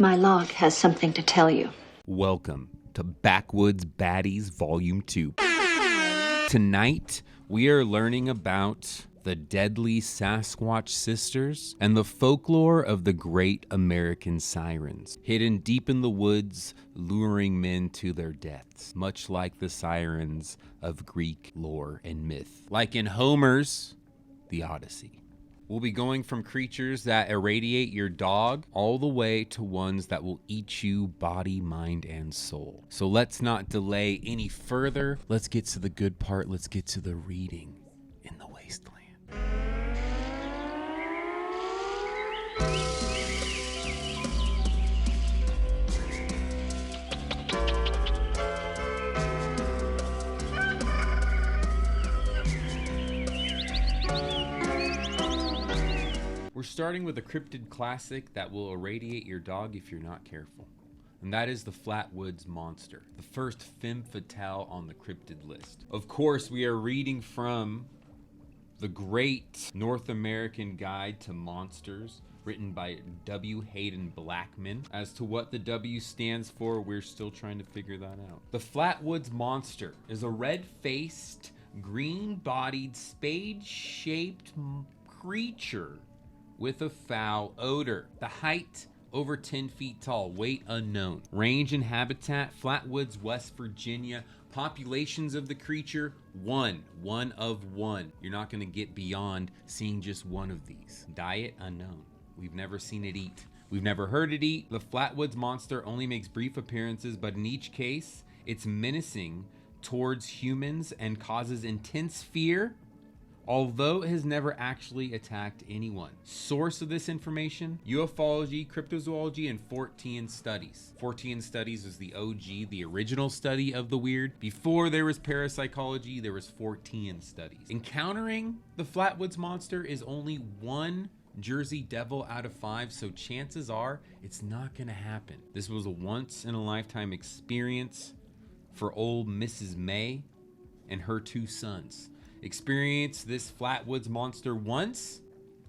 My log has something to tell you. Welcome to Backwoods Baddies Volume 2. Tonight, we are learning about the deadly Sasquatch sisters and the folklore of the great American sirens, hidden deep in the woods, luring men to their deaths, much like the sirens of Greek lore and myth. Like in Homer's The Odyssey. We'll be going from creatures that irradiate your dog all the way to ones that will eat you body, mind, and soul. So let's not delay any further. Let's get to the good part. Let's get to the reading in the wasteland. We're starting with a cryptid classic that will irradiate your dog if you're not careful. And that is the Flatwoods Monster, the first femme fatale on the cryptid list. Of course, we are reading from the great North American Guide to Monsters, written by W. Hayden Blackman. As to what the W stands for, we're still trying to figure that out. The Flatwoods Monster is a red-faced, green-bodied, spade-shaped creature with a foul odor. The height, over 10 feet tall. Weight, unknown. Range and habitat, Flatwoods, West Virginia. Populations of the creature, one of one. You're not gonna get beyond seeing just one of these. Diet, unknown. We've never seen it eat. We've never heard it eat. The Flatwoods Monster only makes brief appearances, but in each case, it's menacing towards humans and causes intense fear, although it has never actually attacked anyone. Source of this information: Ufology, Cryptozoology, and Fortean Studies. Fortean Studies is the OG, the original study of the weird. Before there was parapsychology, there was Fortean Studies. Encountering the Flatwoods Monster is only one Jersey Devil out of 5, so chances are it's not gonna happen. This was a once-in-a-lifetime experience for old Mrs. May and her 2 sons. Experienced this Flatwoods Monster once,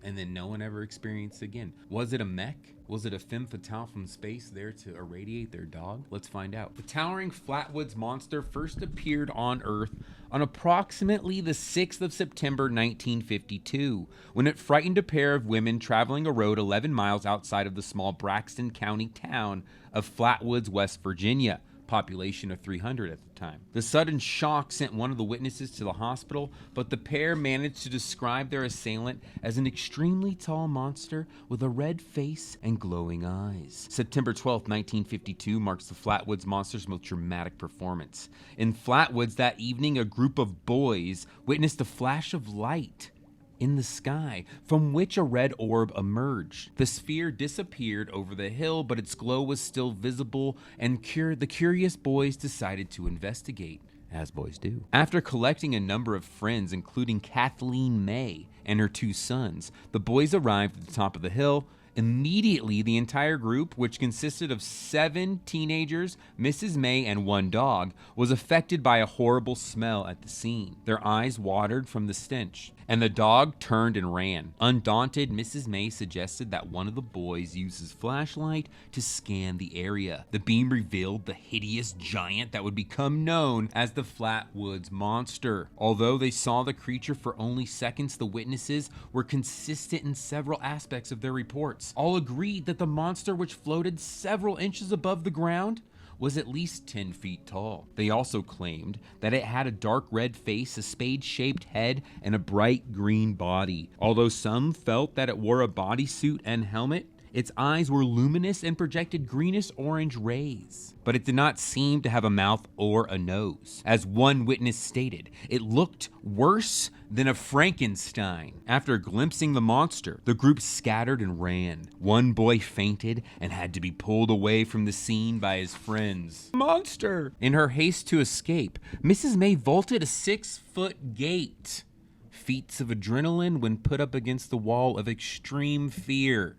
and then no one ever experienced it again. Was it a mech? Was it a femme fatale from space there to irradiate their dog? Let's find out. The towering Flatwoods Monster first appeared on Earth on approximately the 6th of September 1952, when it frightened a pair of women traveling a road 11 miles outside of the small Braxton County town of Flatwoods, West Virginia. Population of 300 at the time. The sudden shock sent one of the witnesses to the hospital, but the pair managed to describe their assailant as an extremely tall monster with a red face and glowing eyes. September 12th, 1952 marks the Flatwoods Monster's most dramatic performance. In Flatwoods that evening, a group of boys witnessed a flash of light in the sky, from which a red orb emerged. The sphere disappeared over the hill, but its glow was still visible, and the curious boys decided to investigate, as boys do. After collecting a number of friends, including Kathleen May and her 2 sons, the boys arrived at the top of the hill. Immediately, the entire group, which consisted of 7 teenagers, Mrs. May, and 1 dog, was affected by a horrible smell at the scene. Their eyes watered from the stench, and the dog turned and ran. Undaunted, Mrs. May suggested that one of the boys use his flashlight to scan the area. The beam revealed the hideous giant that would become known as the Flatwoods Monster. Although they saw the creature for only seconds, the witnesses were consistent in several aspects of their reports. All agreed that the monster, which floated several inches above the ground, was at least 10 feet tall. They also claimed that it had a dark red face, a spade-shaped head, and a bright green body. Although some felt that it wore a bodysuit and helmet, its eyes were luminous and projected greenish-orange rays. But it did not seem to have a mouth or a nose. As one witness stated, it looked worse than a Frankenstein. After glimpsing the monster, the group scattered and ran. One boy fainted and had to be pulled away from the scene by his friends. Monster! In her haste to escape, Mrs. May vaulted a 6-foot gate. Feats of adrenaline when put up against the wall of extreme fear.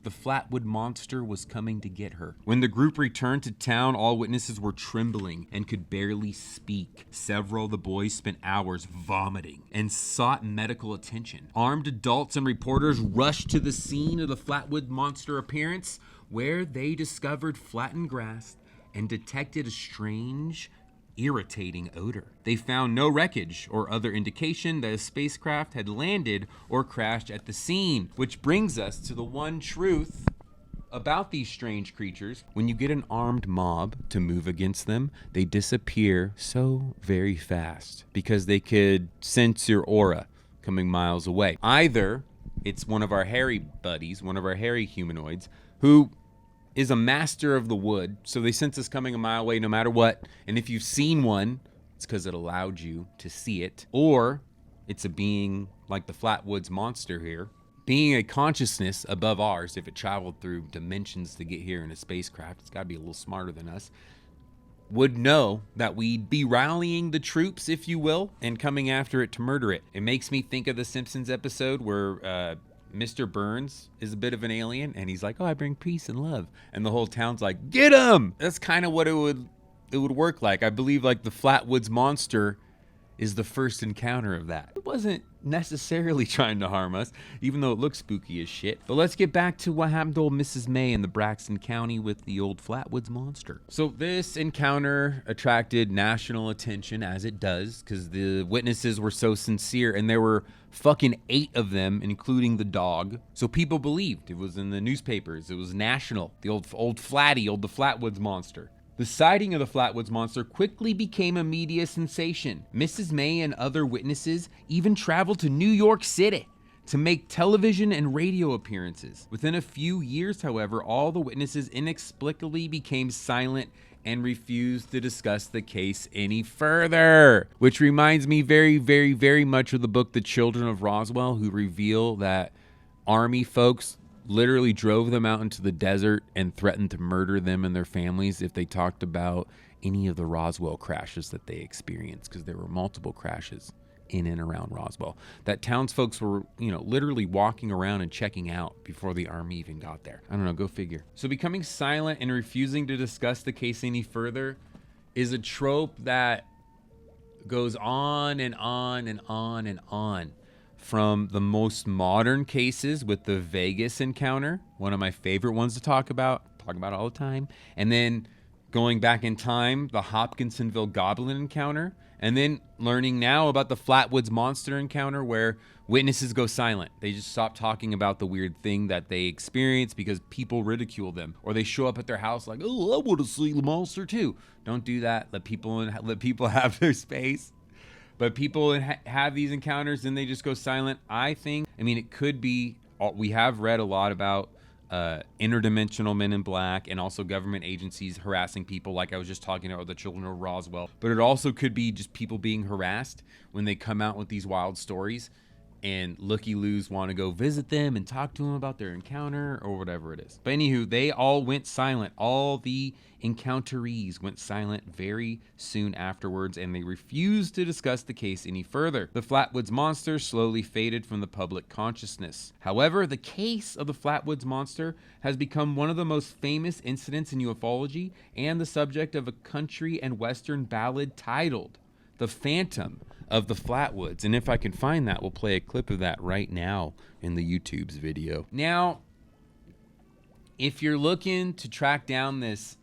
The Flatwood Monster was coming to get her. When the group returned to town, all witnesses were trembling and could barely speak. Several of the boys spent hours vomiting and sought medical attention. Armed adults and reporters rushed to the scene of the Flatwood Monster appearance. where they discovered flattened grass and detected a strange, irritating odor. They found no wreckage or other indication that a spacecraft had landed or crashed at the scene, which brings us to the one truth about these strange creatures. When you get an armed mob to move against them, they disappear so very fast because they could sense your aura coming miles away. Either it's one of our hairy buddies, one of our hairy humanoids, who is a master of the wood, so they sense us coming a mile away no matter what. And if you've seen one, it's because it allowed you to see it. Or it's a being like the Flatwoods Monster here, being a consciousness above ours. If it traveled through dimensions to get here in a spacecraft, it's got to be a little smarter than us, would know that we'd be rallying the troops, if you will, and coming after it to murder it. It makes me think of the Simpsons episode where Mr. Burns is a bit of an alien, and he's like, oh, I bring peace and love. And the whole town's like, get him! That's kind of what it would work like. I believe like the Flatwoods Monster is the first encounter of that. It wasn't necessarily trying to harm us, even though it looks spooky as shit. But let's get back to what happened to old Mrs. May in the Braxton County with the old Flatwoods Monster. So this encounter attracted national attention, as it does, because the witnesses were so sincere, and there were fucking 8 of them, including the dog. So people believed. It was in the newspapers. It was national. The old the Flatwoods Monster. The sighting of the Flatwoods Monster quickly became a media sensation. Mrs. May and other witnesses even traveled to New York City to make television and radio appearances. Within a few years, however, all the witnesses inexplicably became silent and refused to discuss the case any further. Which reminds me very, very, very much of the book The Children of Roswell, who reveal that army folks literally drove them out into the desert and threatened to murder them and their families if they talked about any of the Roswell crashes that they experienced, because there were multiple crashes in and around Roswell that townsfolk were, literally walking around and checking out before the army even got there. I don't know, go figure. So becoming silent and refusing to discuss the case any further is a trope that goes on and on and on and on. From the most modern cases with the Vegas encounter, one of my favorite ones to talk about all the time. And then going back in time, the Hopkinsonville Goblin encounter. And then learning now about the Flatwoods Monster encounter, where witnesses go silent. They just stop talking about the weird thing that they experienced because people ridicule them. Or they show up at their house like, oh, I want to see the monster too. Don't do that. Let people have their space. But people have these encounters and they just go silent. It could be, we have read a lot about interdimensional men in black and also government agencies harassing people, like I was just talking about the Children of Roswell. But it also could be just people being harassed when they come out with these wild stories, and looky-loos want to go visit them and talk to them about their encounter or whatever it is. But anywho, they all went silent. All the encounterees went silent very soon afterwards, and they refused to discuss the case any further. The Flatwoods Monster slowly faded from the public consciousness. However, the case of the Flatwoods Monster has become one of the most famous incidents in ufology and the subject of a country and western ballad titled The Phantom of the Flatwoods. And if I can find that, we'll play a clip of that right now in the YouTube's video. Now, if you're looking to track down this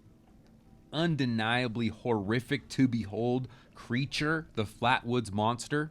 undeniably horrific to behold creature, the Flatwoods Monster,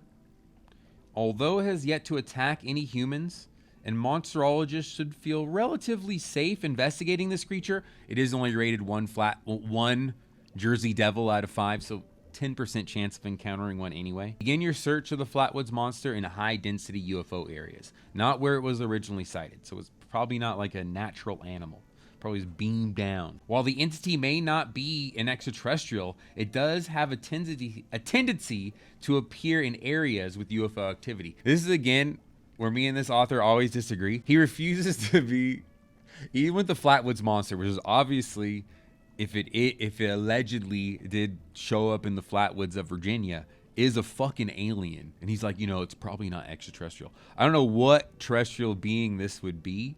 although it has yet to attack any humans, and monsterologists should feel relatively safe investigating this creature, it is only rated one Jersey Devil out of 5, so 10% chance of encountering one anyway. Begin your search of the Flatwoods Monster in high-density UFO areas, not where it was originally sighted, so it's probably not like a natural animal. Probably is beamed down. While the entity may not be an extraterrestrial, it does have a tendency to appear in areas with UFO activity. This is, again, where me and this author always disagree. He refuses to be, even with the Flatwoods Monster, which is obviously, if it allegedly did show up in the Flatwoods of Virginia, is a fucking alien. And he's like, it's probably not extraterrestrial. I don't know what terrestrial being this would be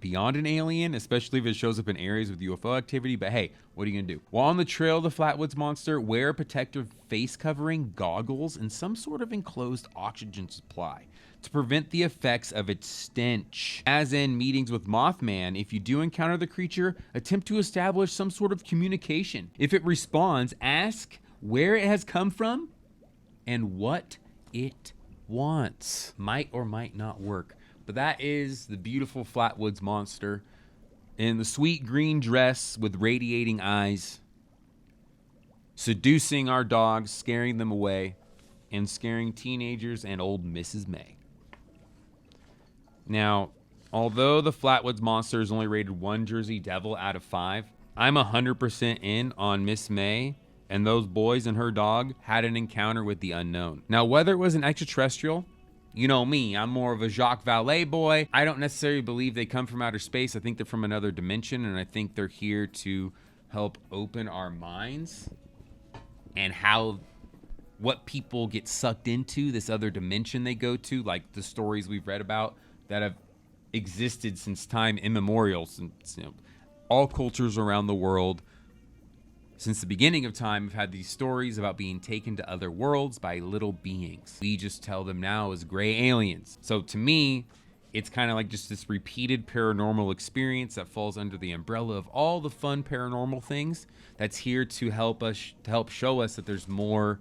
beyond an alien, especially if it shows up in areas with UFO activity. But hey, what are you gonna do? While on the trail of the Flatwoods Monster, wear a protective face covering, goggles, and some sort of enclosed oxygen supply. to prevent the effects of its stench. As in meetings with Mothman, if you do encounter the creature, attempt to establish some sort of communication. If it responds, ask where it has come from and what it wants. Might or might not work. But that is the beautiful Flatwoods Monster in the sweet green dress with radiating eyes, seducing our dogs, scaring them away, and scaring teenagers and old Mrs. May. Now, although the Flatwoods Monster is only rated 1 Jersey Devil out of 5, I'm 100% in on Miss May, and those boys and her dog had an encounter with the unknown. Now, whether it was an extraterrestrial, you know me, I'm more of a Jacques Vallée boy. I don't necessarily believe they come from outer space. I think they're from another dimension, and I think they're here to help open our minds and what people get sucked into, this other dimension they go to, like the stories we've read about that have existed since time immemorial, since all cultures around the world. Since the beginning of time, have had these stories about being taken to other worlds by little beings. We just tell them now as gray aliens. So to me, it's kind of like just this repeated paranormal experience that falls under the umbrella of all the fun paranormal things that's here to help show us that there's more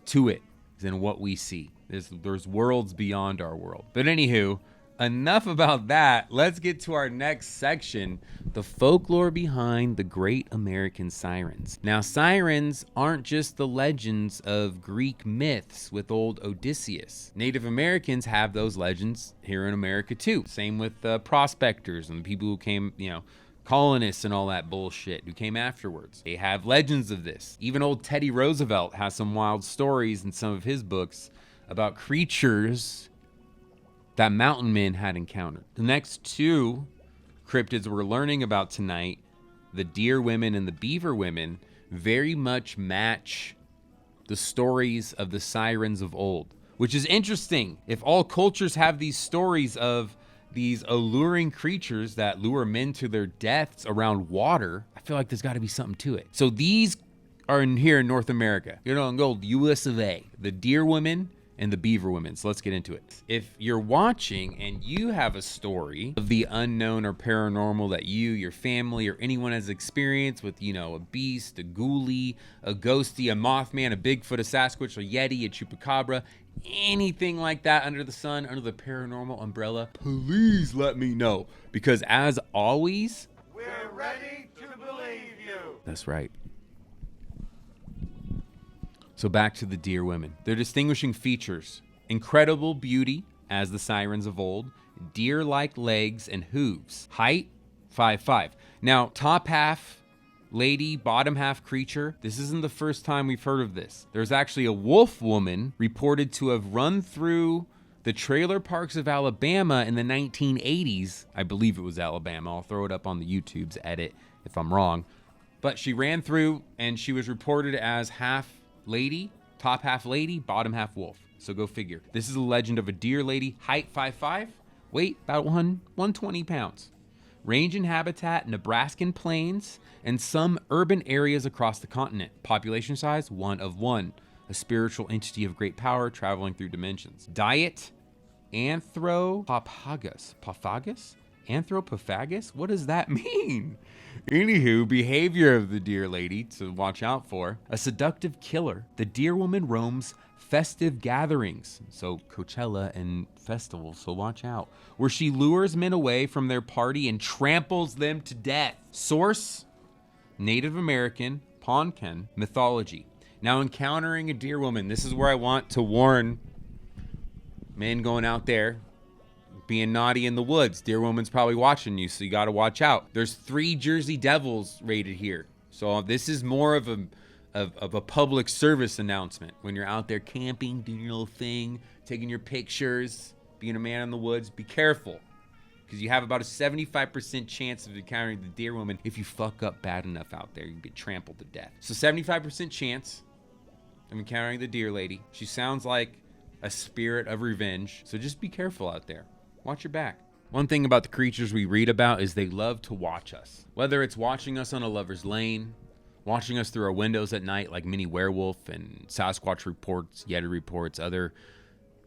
to it than what we see. There's worlds beyond our world. But anywho, enough about that. Let's get to our next section, the folklore behind the great American sirens. Now, sirens aren't just the legends of Greek myths with old Odysseus. Native Americans have those legends here in America too. Same with prospectors and the people who came, colonists and all that bullshit who came afterwards. They have legends of this. Even old Teddy Roosevelt has some wild stories in some of his books about creatures that mountain men had encountered. The next 2 cryptids we're learning about tonight, the deer women and the beaver women, very much match the stories of the sirens of old, which is interesting. If all cultures have these stories of these alluring creatures that lure men to their deaths around water, I feel like there's got to be something to it. So these are here in North America, in old US of A, the deer women and the beaver women. So let's get into it. If you're watching and you have a story of the unknown or paranormal that you, your family, or anyone has experienced with, a beast, a ghoulie, a ghostie, a mothman, a Bigfoot, a Sasquatch, a Yeti, a chupacabra, anything like that under the sun, under the paranormal umbrella, please let me know. Because as always, we're ready to believe you. That's right. So back to the deer women. Their distinguishing features: incredible beauty, as the sirens of old, deer-like legs and hooves. Height, 5'5". Now, top half lady, bottom half creature. This isn't the first time we've heard of this. There's actually a wolf woman reported to have run through the trailer parks of Alabama in the 1980s. I believe it was Alabama. I'll throw it up on the YouTube's edit if I'm wrong. But she ran through and she was reported as half lady, top half lady, bottom half wolf. So go figure. This is a legend of a deer lady, height 5'5", weight about 120 pounds. Range and habitat, Nebraskan plains, and some urban areas across the continent. Population size, 1 of 1. A spiritual entity of great power traveling through dimensions. Diet, Anthropophagus. Anthropophagus? What does that mean? Anywho, behavior of the deer lady to watch out for. A seductive killer. The deer woman roams festive gatherings, so Coachella and festivals, so watch out, where she lures men away from their party and tramples them to death. Source: Native American, Poncan, Mythology. Now, encountering a deer woman, this is where I want to warn men going out there being naughty in the woods. Deer woman's probably watching you, so you got to watch out. There's 3 Jersey Devils rated here, so this is more of a public service announcement. When you're out there camping, doing your little thing, taking your pictures, being a man in the woods, be careful, because you have about a 75% chance of encountering the deer woman. If you fuck up bad enough out there, you can get trampled to death. So 75% chance of encountering the deer lady. She sounds like a spirit of revenge, so just be careful out there. Watch your back. One thing about the creatures we read about is they love to watch us. Whether it's watching us on a lover's lane, watching us through our windows at night like Mini Werewolf and Sasquatch reports, Yeti reports, other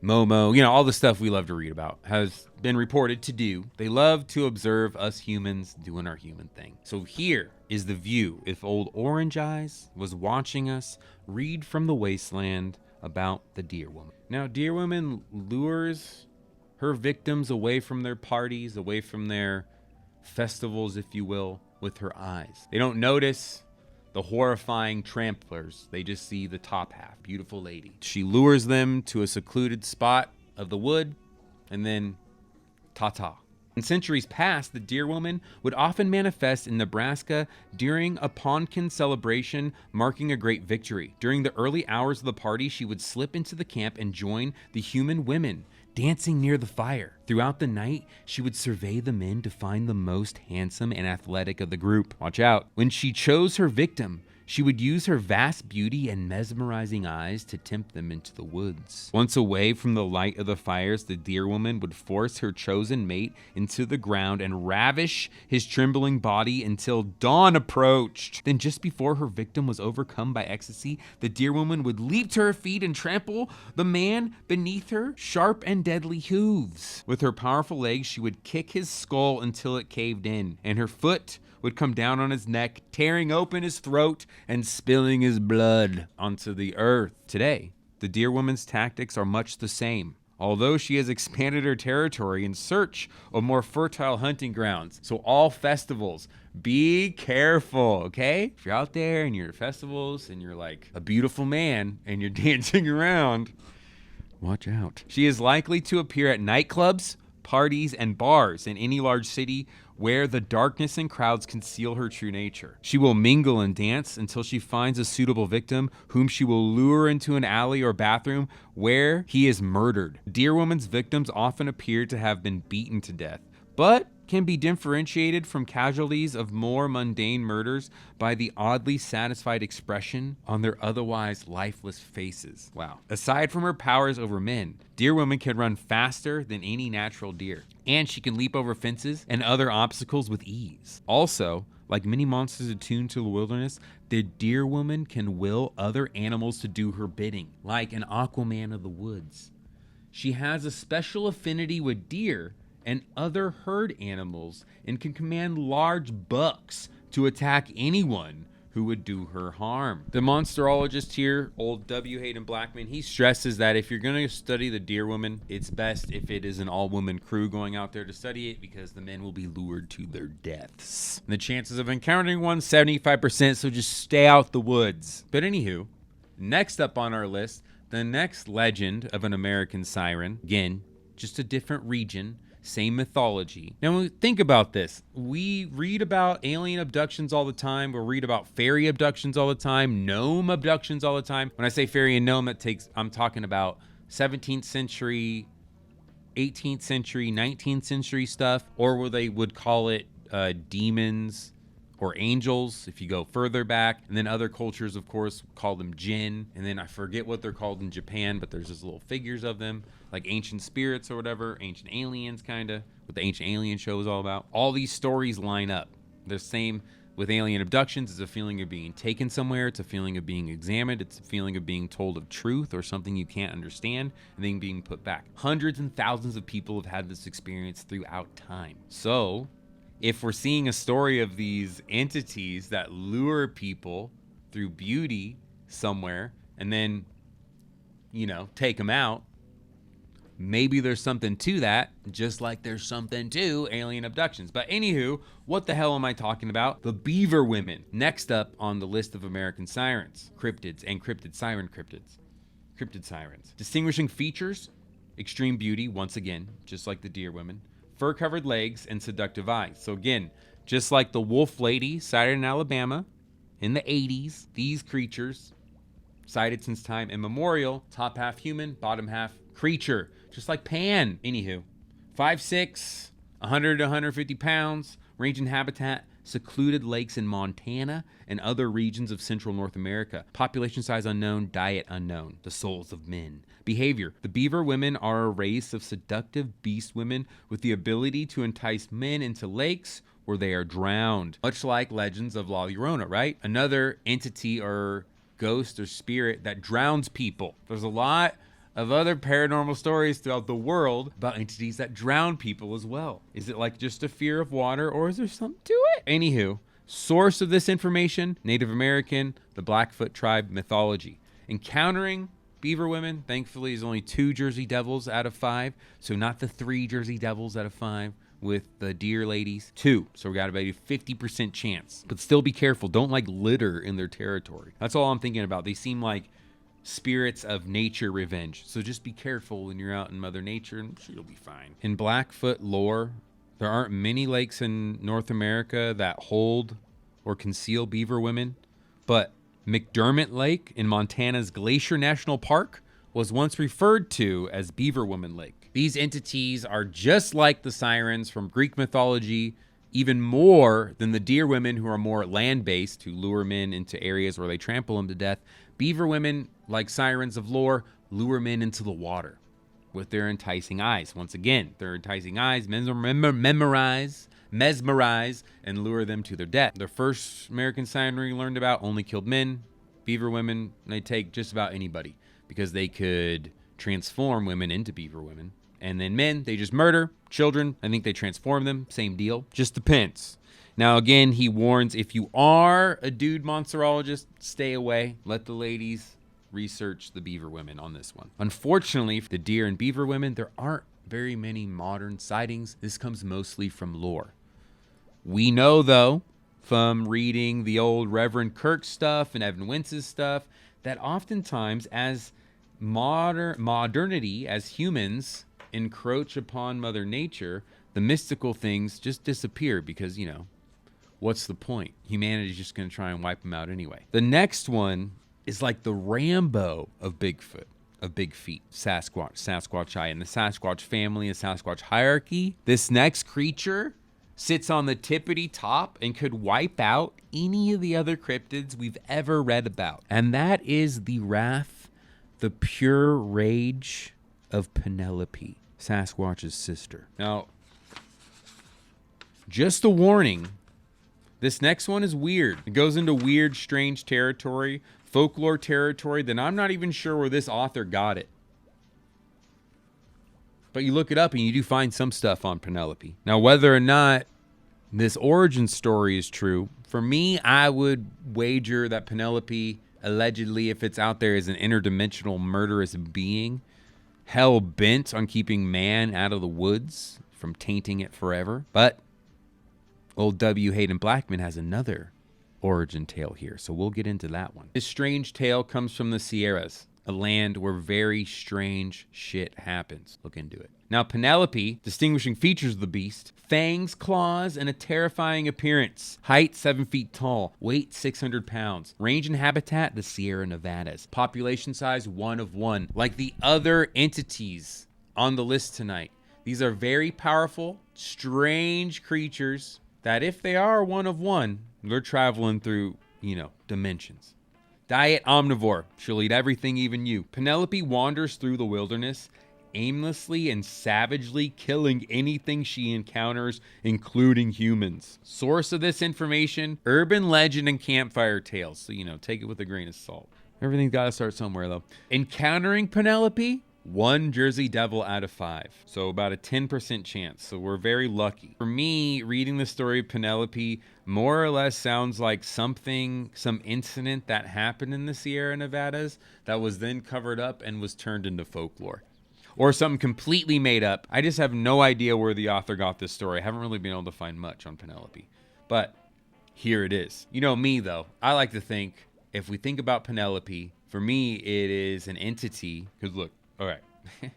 Momo, all the stuff we love to read about, has been reported to do. They love to observe us humans doing our human thing. So here is the view if old Orange Eyes was watching us read from the wasteland about the deer woman. Now, deer woman lures her victims away from their parties, away from their festivals, if you will, with her eyes. They don't notice the horrifying tramplers. They just see the top half. Beautiful lady. She lures them to a secluded spot of the wood, and then ta-ta. In centuries past, the deer woman would often manifest in Nebraska during a Poncan celebration marking a great victory. During the early hours of the party, she would slip into the camp and join the human women dancing near the fire. Throughout the night, she would survey the men to find the most handsome and athletic of the group. Watch out. When she chose her victim, she would use her vast beauty and mesmerizing eyes to tempt them into the woods. Once away from the light of the fires, the deer woman would force her chosen mate into the ground and ravish his trembling body until dawn approached. Then just before her victim was overcome by ecstasy, the deer woman would leap to her feet and trample the man beneath her sharp and deadly hooves. With her powerful legs, she would kick his skull until it caved in, and her foot would come down on his neck, tearing open his throat and spilling his blood onto the earth. Today, the deer woman's tactics are much the same, although she has expanded her territory in search of more fertile hunting grounds. So all festivals, be careful, okay? If you're out there and you're at festivals and you're like a beautiful man and you're dancing around, watch out. She is likely to appear at nightclubs, parties, and bars in any large city where the darkness and crowds conceal her true nature. She will mingle and dance until she finds a suitable victim, whom she will lure into an alley or bathroom where he is murdered. Deer woman's victims often appear to have been beaten to death, but can be differentiated from casualties of more mundane murders by the oddly satisfied expression on their otherwise lifeless faces. Wow. Aside from her powers over men, deer woman can run faster than any natural deer, and she can leap over fences and other obstacles with ease. Also, like many monsters attuned to the wilderness, the deer woman can will other animals to do her bidding, like an Aquaman of the woods. She has a special affinity with deer and other herd animals and can command large bucks to attack anyone who would do her harm. The monsterologist here, old W. Hayden Blackman, he stresses that if you're going to study the deer woman, it's best if it is an all-woman crew going out there to study it, because the men will be lured to their deaths. And the chances of encountering one, 75%, so just stay out the woods. But anywho, next up on our list, the next legend of an American siren, again, just a different region, same mythology. Now, think about this. We read about alien abductions all the time. We read about fairy abductions all the time, gnome abductions all the time. When I say fairy and gnome, I'm talking about 17th century, 18th century, 19th century stuff, or where they would call it demons or angels if you go further back. And then other cultures, of course, call them jinn. And then I forget what they're called in Japan, but there's just little figures of them, like ancient spirits or whatever, ancient aliens, kind of, what the Ancient Alien show is all about. All these stories line up. The same with alien abductions. It's a feeling of being taken somewhere. It's a feeling of being examined. It's a feeling of being told of truth or something you can't understand and then being put back. Hundreds and thousands of people have had this experience throughout time. So if we're seeing a story of these entities that lure people through beauty somewhere and then, take them out, maybe there's something to that, just like there's something to alien abductions. But anywho, what the hell am I talking about? The beaver women. Next up on the list of American sirens, cryptids and cryptid cryptids. Cryptid sirens. Distinguishing features, extreme beauty, once again, just like the deer women. Fur-covered legs and seductive eyes. So again, just like the wolf lady sighted in Alabama in the 80s, these creatures, sighted since time immemorial, top half human, bottom half creature, just like Pan. Anywho, 5'6", 100 to 150 pounds, range in habitat, secluded lakes in Montana and other regions of central North America. Population size unknown, diet unknown. The souls of men. Behavior. The beaver women are a race of seductive beast women with the ability to entice men into lakes where they are drowned. Much like legends of La Llorona, right? Another entity or ghost or spirit that drowns people. There's a lot of other paranormal stories throughout the world about entities that drown people as well. Is it like just a fear of water, or is there something to it? Anywho, source of this information, Native American, the Blackfoot tribe mythology. Encountering beaver women, thankfully, is only 2 Jersey Devils out of 5. So not the 3 Jersey Devils out of 5 with the deer ladies. 2. So we got about a 50% chance. But still be careful. Don't like litter in their territory. That's all I'm thinking about. They seem like spirits of nature revenge. So just be careful when you're out in Mother Nature and you'll be fine. In Blackfoot lore, there aren't many lakes in North America that hold or conceal beaver women, but McDermott Lake in Montana's Glacier National Park was once referred to as Beaver Woman Lake. These entities are just like the sirens from Greek mythology, even more than the deer women who are more land-based, who lure men into areas where they trample them to death. Beaver women, like sirens of lore, lure men into the water with their enticing eyes. Once again, their enticing eyes mesmerize, and lure them to their death. The first American siren we learned about only killed men. Beaver women, they take just about anybody because they could transform women into beaver women. And then men, they just murder. Children, I think they transform them. Same deal. Just depends. Now, again, he warns, if you are a dude monsterologist, stay away. Let the ladies research the beaver women on this one. Unfortunately, for the deer and beaver women, there aren't very many modern sightings. This comes mostly from lore. We know, though, from reading the old Reverend Kirk stuff and Evan Wentz's stuff, that oftentimes as modernity, as humans encroach upon Mother Nature, the mystical things just disappear because, you know, what's the point? Humanity's just going to try and wipe them out anyway. The next one is like the Rambo of Bigfoot, of Big Feet, Sasquatch and the Sasquatch family and Sasquatch hierarchy. This next creature sits on the tippity top and could wipe out any of the other cryptids we've ever read about. And that is the wrath, the pure rage of Penelope, Sasquatch's sister. Now, just a warning, this next one is weird. It goes into weird, strange territory, folklore territory, that I'm not even sure where this author got it. But you look it up and you do find some stuff on Penelope. Now, whether or not this origin story is true, for me, I would wager that Penelope, allegedly, if it's out there, is an interdimensional murderous being, hell-bent on keeping man out of the woods from tainting it forever. But old W. Hayden Blackman has another origin tale here, so we'll get into that one. This strange tale comes from the Sierras, a land where very strange shit happens. Look into it. Now, Penelope, distinguishing features of the beast: fangs, claws, and a terrifying appearance. Height 7 feet tall, weight 600 pounds. Range and habitat, the Sierra Nevadas. Population size 1 of 1. Like the other entities on the list tonight, these are very powerful, strange creatures that, if they are 1 of 1, they're traveling through, dimensions. Diet omnivore. She'll eat everything, even you. Penelope wanders through the wilderness, aimlessly and savagely killing anything she encounters, including humans. Source of this information: urban legend and campfire tales. So, take it with a grain of salt. Everything's got to start somewhere, though. Encountering Penelope: 1 Jersey Devil out of 5. So about a 10% chance. So we're very lucky. For me, reading the story of Penelope more or less sounds like some incident that happened in the Sierra Nevadas that was then covered up and was turned into folklore. Or something completely made up. I just have no idea where the author got this story. I haven't really been able to find much on Penelope. But here it is. You know me, though. I like to think, if we think about Penelope, for me, it is an entity. Because look, all right.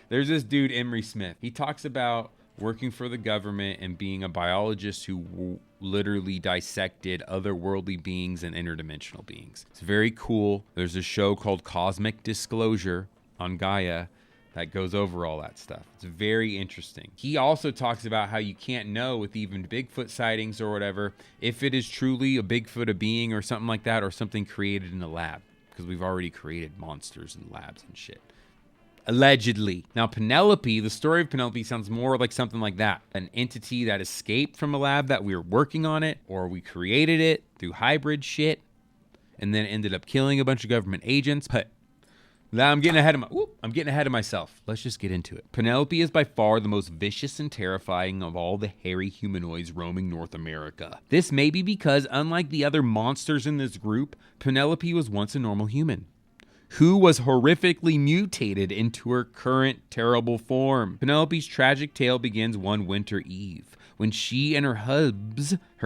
There's this dude, Emery Smith. He talks about working for the government and being a biologist who literally dissected otherworldly beings and interdimensional beings. It's very cool. There's a show called Cosmic Disclosure on Gaia that goes over all that stuff. It's very interesting. He also talks about how you can't know with even Bigfoot sightings or whatever if it is truly a Bigfoot, a being or something like that, or something created in a lab, because we've already created monsters in labs and shit. Allegedly. Now, Penelope, the story of Penelope sounds more like something like that. An entity that escaped from a lab that we were working on it, or we created it through hybrid shit, and then ended up killing a bunch of government agents. But I'm getting ahead of myself. Let's just get into it. Penelope is by far the most vicious and terrifying of all the hairy humanoids roaming North America. This may be because, unlike the other monsters in this group, Penelope was once a normal human who was horrifically mutated into her current terrible form. Penelope's tragic tale begins one winter eve when she and her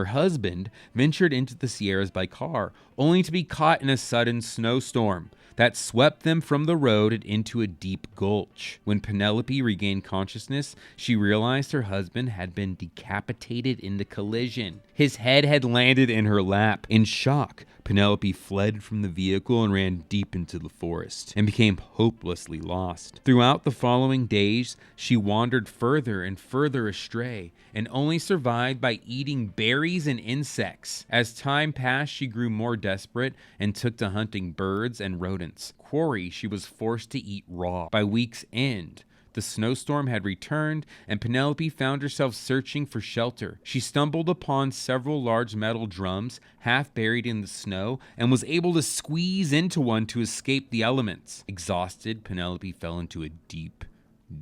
husband ventured into the Sierras by car, only to be caught in a sudden snowstorm that swept them from the road and into a deep gulch. When Penelope regained consciousness, she realized her husband had been decapitated in the collision. His head had landed in her lap. In shock, Penelope fled from the vehicle and ran deep into the forest and became hopelessly lost. Throughout the following days, she wandered further and further astray and only survived by eating berries and insects. As time passed, she grew more desperate and took to hunting birds and rodents, quarry she was forced to eat raw. By week's end, the snowstorm had returned, and Penelope found herself searching for shelter. She stumbled upon several large metal drums, half buried in the snow, and was able to squeeze into one to escape the elements. Exhausted, Penelope fell into a deep,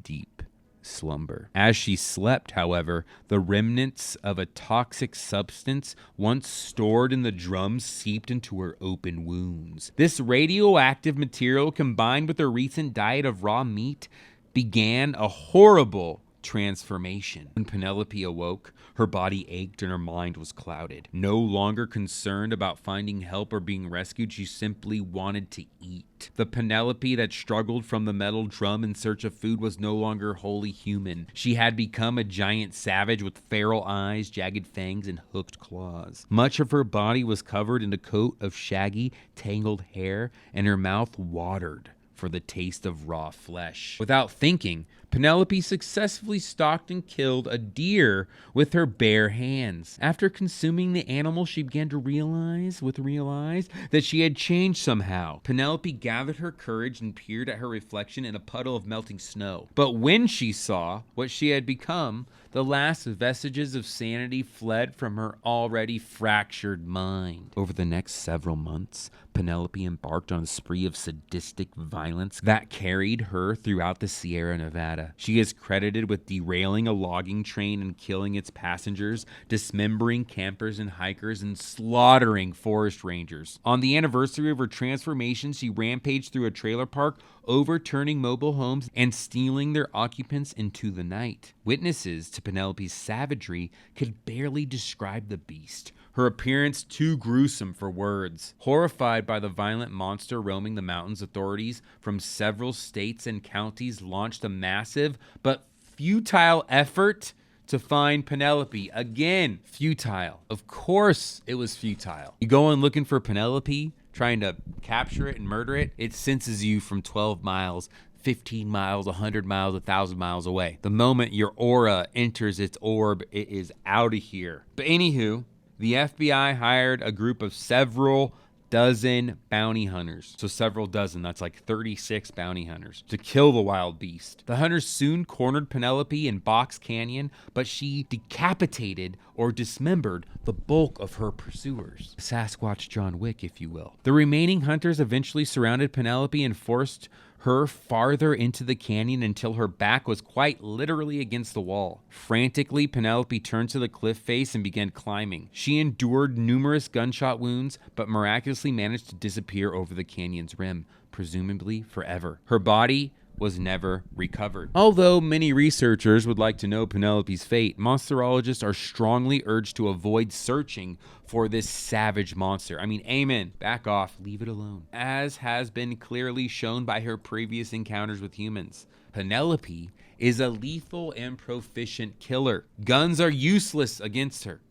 deep slumber. As she slept, however, the remnants of a toxic substance once stored in the drums seeped into her open wounds. This radioactive material, combined with her recent diet of raw meat, began a horrible transformation. When Penelope awoke, her body ached and her mind was clouded. No longer concerned about finding help or being rescued, she simply wanted to eat. The Penelope that struggled from the metal drum in search of food was no longer wholly human. She had become a giant savage with feral eyes, jagged fangs, and hooked claws. Much of her body was covered in a coat of shaggy, tangled hair, and her mouth watered for the taste of raw flesh. Without thinking, Penelope successfully stalked and killed a deer with her bare hands. After consuming the animal, she began to realize that she had changed somehow. Penelope gathered her courage and peered at her reflection in a puddle of melting snow. But when she saw what she had become, the last vestiges of sanity fled from her already fractured mind. Over the next several months, Penelope embarked on a spree of sadistic violence that carried her throughout the Sierra Nevada. She is credited with derailing a logging train and killing its passengers, dismembering campers and hikers, and slaughtering forest rangers. On the anniversary of her transformation, she rampaged through a trailer park, overturning mobile homes and stealing their occupants into the night. Witnesses to Penelope's savagery could barely describe the beast, her appearance too gruesome for words. Horrified by the violent monster roaming the mountains, authorities from several states and counties launched a massive but futile effort to find Penelope. Again, futile. Of course it was futile. You go in looking for Penelope, trying to capture it and murder it, it senses you from 12 miles, 15 miles, 100 miles, 1,000 miles away. The moment your aura enters its orb, it is out of here. But anywho, the FBI hired a group of several dozen bounty hunters. So several dozen, that's like 36 bounty hunters, to kill the wild beast. The hunters soon cornered Penelope in Box Canyon, but she decapitated or dismembered the bulk of her pursuers. Sasquatch John Wick, if you will. The remaining hunters eventually surrounded Penelope and forced her farther into the canyon until her back was quite literally against the wall. Frantically, Penelope turned to the cliff face and began climbing. She endured numerous gunshot wounds, but miraculously managed to disappear over the canyon's rim, presumably forever. Her body was never recovered. Although many researchers would like to know Penelope's fate, monsterologists are strongly urged to avoid searching for this savage monster. I mean, amen. Back off. Leave it alone. As has been clearly shown by her previous encounters with humans, Penelope is a lethal and proficient killer. Guns are useless against her,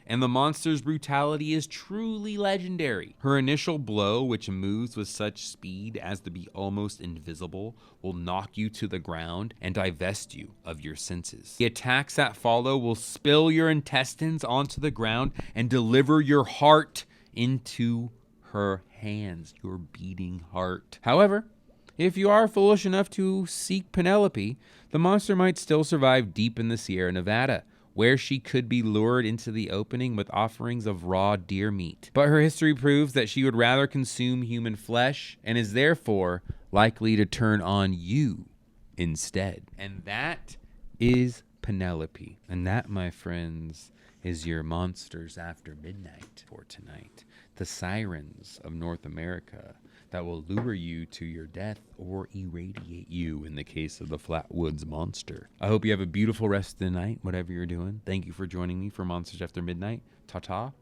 and the monster's brutality is truly legendary. Her initial blow, which moves with such speed as to be almost invisible, will knock you to the ground and divest you of your senses. The attacks that follow will spill your intestines onto the ground and deliver your heart into her hands, your beating heart. However, if you are foolish enough to seek Penelope, the monster might still survive deep in the Sierra Nevada, where she could be lured into the opening with offerings of raw deer meat. But her history proves that she would rather consume human flesh and is therefore likely to turn on you instead. And that is Penelope. And that, my friends, is your monsters after midnight for tonight. The sirens of North America that will lure you to your death or irradiate you in the case of the Flatwoods Monster. I hope you have a beautiful rest of the night, whatever you're doing. Thank you for joining me for Monsters After Midnight. Ta-ta.